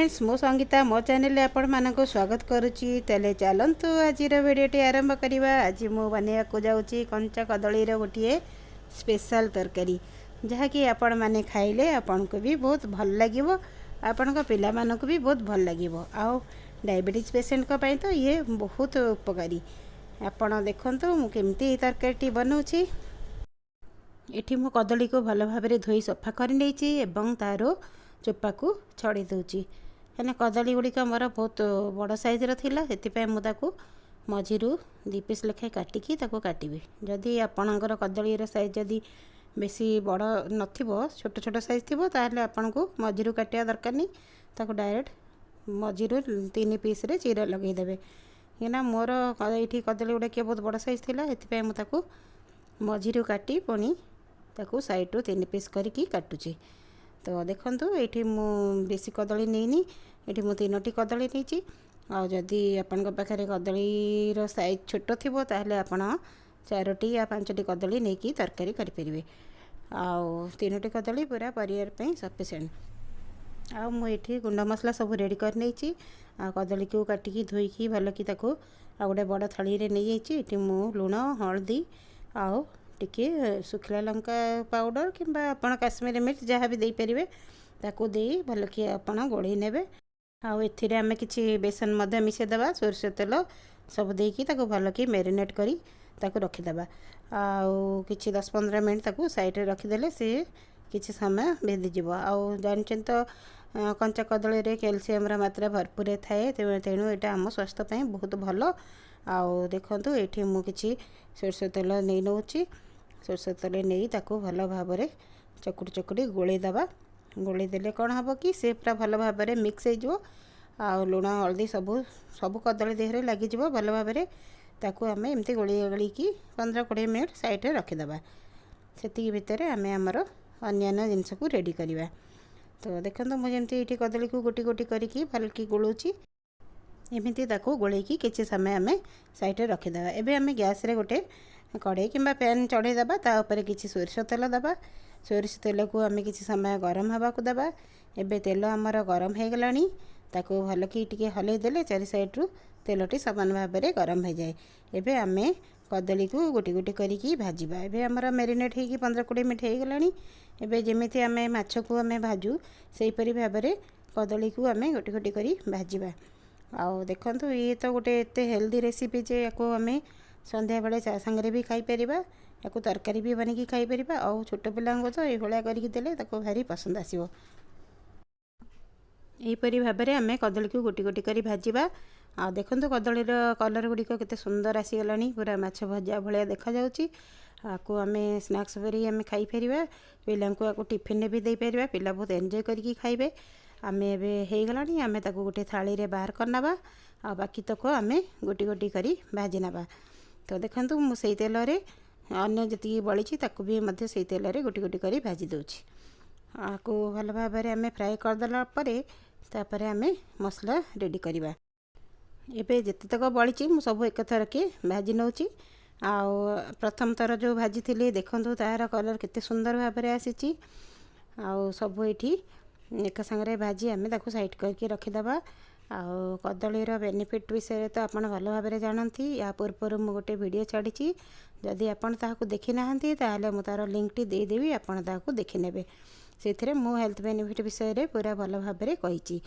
Friends मो संगीता मो channel आपण मानक स्वागत करुच्ची तेले चलतु आज भिडियोटी आरंभ करवा। आज मु बनवा को जाऊँगी कंचा कदली गोटे स्पेशल तरकारी जहाँकि आपण मैंने खाइले आपण को भी बहुत भल लगे, आपण पिला मानक भी बहुत भल लगे। आउ डायबिटीज पेसेंट को तो ये बहुत उपकारी। आपण देखंतु मु केमती तरकारी बनाऊँगी। एठी मु कदली को भल भाव धोई सफा कर तार चोपा को छड़ी दूची कहीं कदली गुड़िक मोर बहुत बड़ साइजर थिला से मुझे मझीरू 2 पीस लेखे काटिकी काटि। जदि आपणकर कदलीर साइज जदि बेसी बड़ न छोट छोट साइज थी ताहले आपन को मझीरू काटिया दरकार नहीं, ताको डायरेक्ट मझीरू 3 पीस रे चीरा लगेदेवे। कहीं मोर ये कदली गुड़ा बहुत बड़ साइज थिला से मुझे मझीरू काटी पुणी ताको साइड रू 3 पीस करके काटुची। तो देखंतु ये मु बेसी कदली नहीं ये मु 3टी कदली नहीं। आ जदि आपण पाखे कदलीर साइज छोट थी ताहले आपण 4टी या 5टी कदली नहीं कि तरकारी करें। आउ 3टी कदली पूरा परिवार पे सफिशिएंट। आ मुझे गुंड मसला सब रेडी कर नहीं। आ कदली को काटिकी धोईकी भल कि आ गोटे बड़ थाली रे नहीं जाइए। मु लुण हल्दी आउ टिके सुखला लंका पाउडर किंबा आपण काश्मीरी मिर्च जहाँ भी देपारे ताकू दे भल कि आपण गोली नेबे। आउ एथिरे आमे किछि बेसन मध्य मिसेदेबा, सोरष तेल सब देकी ताकू भल कि मैरिनेट करी ताकू रखिदेबा। आउ किछि 10-15 मिनट ताकू साइड रे रखिदेले से किछि समय भेदी जिवो। आउ जानछन तो कंचा कदली रे कैल्शियम रा मात्रा भरपूर थाए, तेणु एटा हम स्वास्थ्य पई बहुत भल। आउ देखंतु एठी मु किछि सोरष तेल नै नउची। सोरष तेल नहीं ताकू भल भाव में चकुटी चकुटी गोली दबा। गोली देले कौन हम कि से पूरा भल भाव में मिक्स हो लुण हल्दी सब कदली देहरे लगिज भल भाव में ताकू आम एमती गोली गोली की 15-20 मिनट साइड रे रखिदेबा। सेतिक भितर आम आमर अन्य जिनस को रेडी करवा। तो देखो मुझे ये कदली को गोटी गोटी करके भल कि गोलूची एमती ताकू गोलैकी किसी समय आम साइड रे रखिदेबा। एबे आम गैस रे गोटे कड़े कि पैन चढ़े देबा, तापर किसी सोरिष तेल दबा। सोरिष तेल को आम किसी समय गरम हवा को दबा। एबे तेल आमर गरम हो गलानी, ताको भल कि टिके हलै देले चारि साइड रू तेलटी समान भाव में गरम हो जाए। एबे आम कदली को गोटी गोटी करिकी भाजिबा। एबे आमर मैरिनेट होगी 15-20 मिनट हो गलानी। एबे जेमिति आम माछ को आम भाजू सेहीपरि भाव में कदली को आम गोटी गोटी करी भाजिबा। आउ देखंतु ये तो गोटे एते हेल्दी रेसिपी जे याको आम संध्या बेले चा सांगरे भी खाई परिबा, याको तरकारी भी बनिकी खाई परिबा। आउ छोट पिला तो ये भलिया करिकी देले ताको भारी पसंद आसीबो। एहीपरि भाव में आम कदली को गोटी गोटी करी भाजिबा। आ देखंतु कदलीर कलर गुड़िक केते सुंदर आसीगलानी, पूरा माछ भजा भलिया देखा जाउची। आको आम स्नैक्स परी आम खाई परिबा, पिलांको आको टिफिन भी दे परिबा, पिला बहुत एंजॉय करिकी खाइबे। आम एबे हे गलानी आम ताको गोटे थाली रे बाहर करनबा। आ बाकी तक आम गोटी गोटी करी भाजी नबा। तो देखंतु मु सेई तेल रे अन्य जति बळी ताकू भी मध्य सेई तेल रे गोटी गोटी करी भाजी दउची। आको भल भाव में आम फ्राए करदेला परे तापरे आम मसला रेडी करवा। एबे जते तक बळी मु सब एक थर के भाजी नउची। आउ प्रथम थर जो भाजी थिली देखंतु तार कलर केते सुंदर भाव में आसीची। आउ सब एठी एक संगे भाजी आम ताकू साइड करके रखिदेबा। आउ कदलीर बेनिफिट विषय तो आप भल भाव में जानती। या पूर्व मु गोटे वीडियो छाड़ी, जदि आपन ताहाकू देखि नाहंती ताहले मु तार लिंकटी दे देबी, आपन ताहाकू देखि नेबे। सेथिरे मु हेल्थ बेनिफिट विषय रे पूरा भल भाव में कहिची।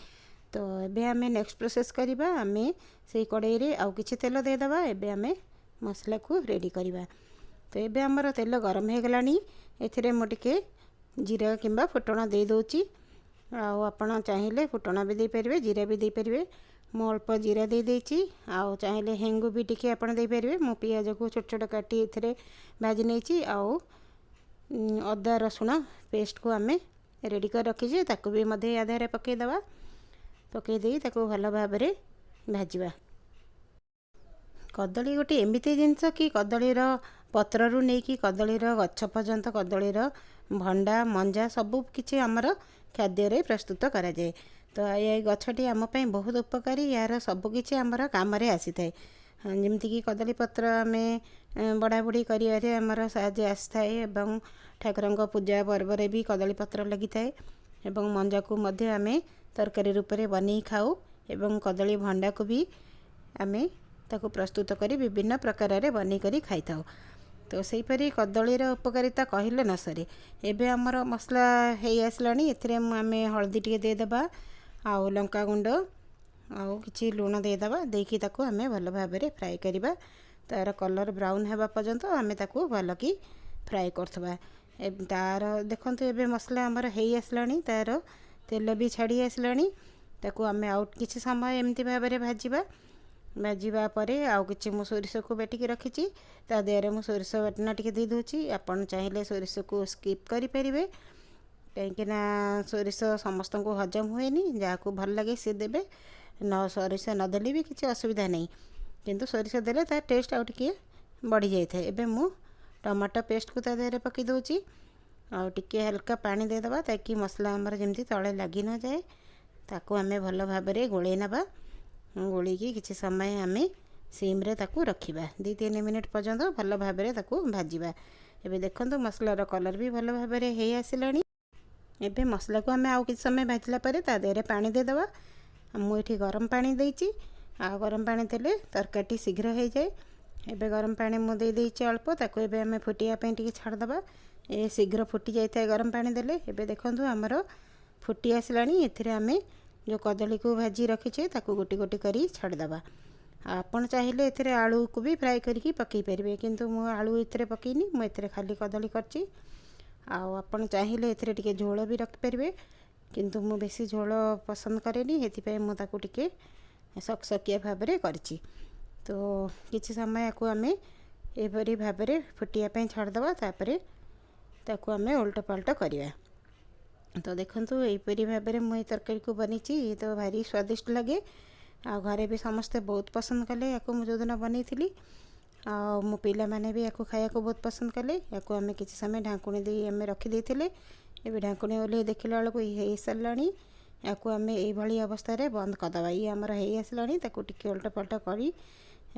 तो एबे आमे नेक्स्ट प्रोसेस करिबा। आमे सेई कड़ाई रे आउ किछि तेल दे देबा। एबे आमे मसला को रेडी करिबा। तो एबे हमर तेल गरम हो गलानी, एथिरे मु टिके जीरा किंबा फुटण दे दोची। आउ आपण चाहिए फुटण भी दे पारे, जीरा भी दे पारे। मु अल्प जीरा दे देची। आउ चाहिए हेंगु भी टिके आपण दे पारे। मु पियाज को छोट छोट काटी एथिरे भाजी नेची। आउ अदा रसुण पेस्ट को आमे रेडी कर रखीजे, ताकू भी मधे आधार पकई दबा। पकई देई ताकू भल भाव में भाजिबा। कदली गोटे एमती जिनस कि कदलीर पत्र रू नहीं कि कदलीर गछ पर्यंत कदलीर भंडा मंजा सबू किछि आमर खाद्य रे प्रस्तुत करा जाए। तो ये गछटी आम पई बहुत उपकारी, यार सबकिछि आमर काम रे आसी थाए। जमती कि कदली पत्र आम बड़ा बुड़ी करिवारे आमर साहाय्य आसी एवं ठाकुरंक पूजा पर्व रे भी कदली पत्र लगी थाए। एवं मंजा को मध्य आमे तरकारी रूप में बनी खाऊ एवं कदली भंडा को भी आमे ताको प्रस्तुत करी विभिन्न प्रकार रे बनी करी खाई थाउ। तो सेहीपरि कदलीर उपकारिता कहले न सरे। एबे हमर मसला हेई आसलानी एथरे आमे हळदी टिके दे देबा आउ लंका गुंड आउ किछि लूण दे देबा देकी ताको आमे भलो भाबरे फ्राई करिबा तार कलर ब्राउन हेबा पर्यंत आमे ताको भलो की फ्राई करथबा। तार देखंतु एबे मसला हमर हेई आसलानी तार तेल भी छाड़ी आसलानी ताको आमे आउट किछि समय एमती भाबरे भाजीबा भाजीबा परे आउ किछि मु सोरिष को बेटिकी रखिछि ता देरे मु सोरिष बटना टिके दे दोछि। आपण चाहिले सोरिष को स्किप करि परिबे कहीं ना सोरिष समस्त को हजम हुएनी जाको भल लगे से देबे न सोरिष न देले भी किछि असुविधा नहीं किंतु सोरिष देले ता टेस्ट आउ टिके बढ़ी जाय थाए। एबे मु टमाटो पेस्ट को ता देरे पकी दोछि आउ टिके हल्का पानी दे दबा ताकि मसला हमर जेमती तळे लागी न जाए ताको आमे भलो भाबरे गोळे नबा गोली की किछि समय आमे सिम रे ताकू रखिबा 2-3 मिनिट पर्यंत भलो भाबरे ताकू भाजीबा। एबे देखंतु मसलार कलर भी भलो भाबरे हेई आसिलानी। एबे मसला को आमे आउ किछि समय भाजला परे ता देरे पानी दे दबा। मु एठी गरम पानी देइछि आ गरम पानी देले तरकारी शीघ्र हे जाए। एबे गरम पानी मु दे देइछि अल्प ताको एबे आमे फुटिया पे टिके छाड़ दबा ए शीघ्र फुटी जाय थाए गरम पानी देले। एबे देखंतु हमरो फुटी आसिलानी एथिरे आमे जो कदली को भाजी रखीचे ताको गोटी गोटी करी छाड़ दबा। आपण चाहिए एथिरे आलू को भी फ्राई करके पकई परिबे किंतु मु आलू एथिरे पकईनी मु एथिरे खाली कदली करची। आपण चाहिए एथिरे टिके झोल भी रख परिबे किंतु मु बेसी झोल पसंद करेनी हेति पे मु ताको टिके सकसकिया भाबरे करची। तो किछि समय को आमे एपरी भाबरे फुटिया पे छाड़ दबा तापरे ताको आमे उल्टा पलटा करिया। तो देखंतु एपरी भाबरे मु तरकारी को बनीची ये तो भारी स्वादिष्ट लगे आ घरे भी समस्ते बहुत पसंद कले याको मु जोदना बनीथिली आ मो पिला माने भी याको खाया को बहुत पसंद कले। याको आमे किछि समय ढांकुणी दे आमे रखी देथिले एबे ढांकुणी ओले देखिला बेलको हे सरलाणी याको आमे एई भली अवस्था रे बंद कर दबा। ये हमर हे आसलाणी ताको टिके उल्टा पलटा करी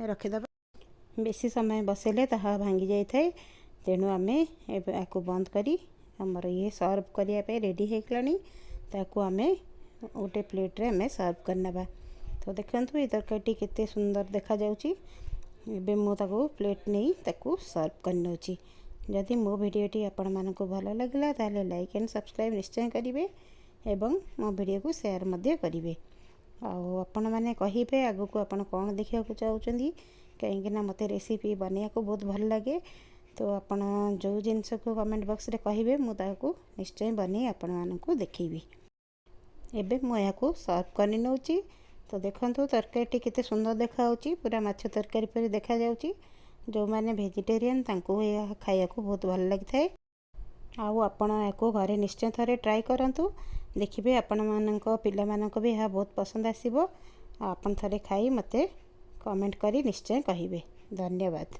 रखि दबा। बेसी समय बसेले ताहा भांगी जाय थाए तेनु आमे एबे याको बंद करी हमर ये सर्व करिया पे रेडी हे गलानी ताको आमे ओटे प्लेट रे आमे सर्व करनबा। तो देखंतु ए तरकारी केते सुंदर देखा जाउची। एबे मो ताको प्लेट नहीं ताको सर्व करनोची। जदि मो वीडियोटी आपण मानको भलो लागला ताले लाइक एंड सब्सक्राइब निश्चय करिवे एवं मो वीडियो को शेयर मध्य करिवे। आपण माने कहिबे आगु को आपण कोन देखिया को चाहउचंदी कहीं ना मते रेसिपी बनिया को बहुत भल लागे। तो आपण जो जिनस को कमेंट बॉक्स रे कहिबे मु ताको निश्चय बनी आपण मानको देखैबी। एबे मु याको सर्व करनी नउची। तो देखंतु तरकारी केते सुंदर देखा होची पूरा माछ तरकारी पर देखा जाउची। जो माने वेजिटेरियन तांको या खाया को बहुत भल लागि थाए। आउ आपण याको घरे निश्चय थरे ट्राई करंतु देखिबे आपण मानको पिला मानको भी या बहुत पसंद आसीबो। आपण थरे खाई मते कमेंट करी निश्चय कहिबे। धन्यवाद।